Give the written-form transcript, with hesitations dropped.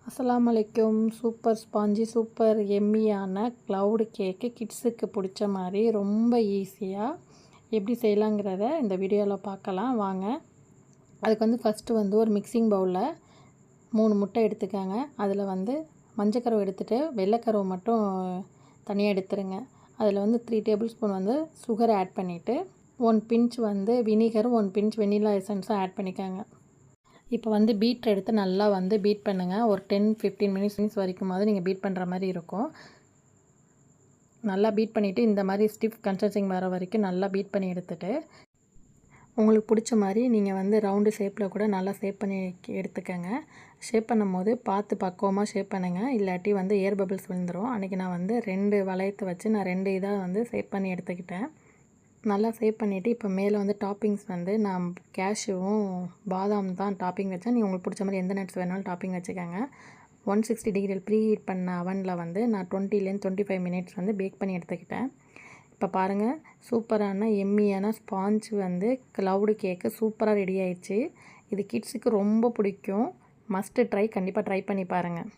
அஸ்ஸலாமு அலைக்கும். Super spongy super எம்மியான cloud கேக்கு கிட்ஸுக்கு பிடிச்ச மாதிரி ரொம்ப ஈஸியாக எப்படி செய்யலாங்கிறத இந்த வீடியோவில் பார்க்கலாம் வாங்க. அதுக்கு ஃபஸ்ட்டு ஒரு மிக்சிங் பவுலில் 3 முட்டை எடுத்துக்கோங்க. அதில் மஞ்சக்கருவை எடுத்துகிட்டு வெள்ளைக்கருவை மட்டும் தனியாக எடுத்துருங்க. அதில் 3 டேபிள் ஸ்பூன் சுகர் ஆட் பண்ணிவிட்டு 1 பிஞ்ச் வினிகரும் 1 பிஞ்ச் வெனிலா எசன்ஸும் ஆட் பண்ணிக்கோங்க. இப்போ பீட்ரு எடுத்து நல்லா பீட் பண்ணுங்கள். ஒரு 10-15 மினிட்ஸ் வரைக்குமாவது நீங்கள் பீட் பண்ணுற மாதிரி இருக்கும். நல்லா பீட் பண்ணிவிட்டு இந்த மாதிரி ஸ்டிஃப் கன்சிஸ்டன்சி வர வரைக்கும் நல்லா பீட் பண்ணி எடுத்துகிட்டு உங்களுக்கு பிடிச்ச மாதிரி நீங்கள் ரவுண்டு ஷேப்பில் கூட நல்லா ஷேப் பண்ணி எடுத்துக்கோங்க. ஷேப் பண்ணும்போது பார்த்து பக்குவமாக ஷேப் பண்ணுங்கள், இல்லாட்டி ஏர் பபிள்ஸ் விழுந்துடும். அன்றைக்கி நான் 2 வளையத்தை வச்சு நான் 2 இதாக ஷேப் பண்ணி எடுத்துக்கிட்டேன். நல்லா ஷேப் பண்ணிவிட்டு இப்போ மேலே டாப்பிங்ஸ் நான் கேஷ்யூவும் பாதாம் தான் டாப்பிங் வச்சேன். நீங்கள் உங்களுக்கு பிடிச்ச மாதிரி எந்த நட்ஸ் வேணாலும் டாப்பிங் வச்சுக்கோங்க. 160 டிகிரியில் ப்ரீ ஹீட் பண்ண அவனில் நான் 20-25 மினிட்ஸ் பேக் பண்ணி எடுத்துக்கிட்டேன். இப்போ பாருங்கள், சூப்பரான எம்மியான ஸ்பாஞ்ச் க்ளவுடு கேக்கு சூப்பராக ரெடி ஆயிடுச்சு. இது கிட்ஸுக்கு ரொம்ப பிடிக்கும். மஸ்ட்டு ட்ரை, கண்டிப்பாக ட்ரை பண்ணி பாருங்கள்.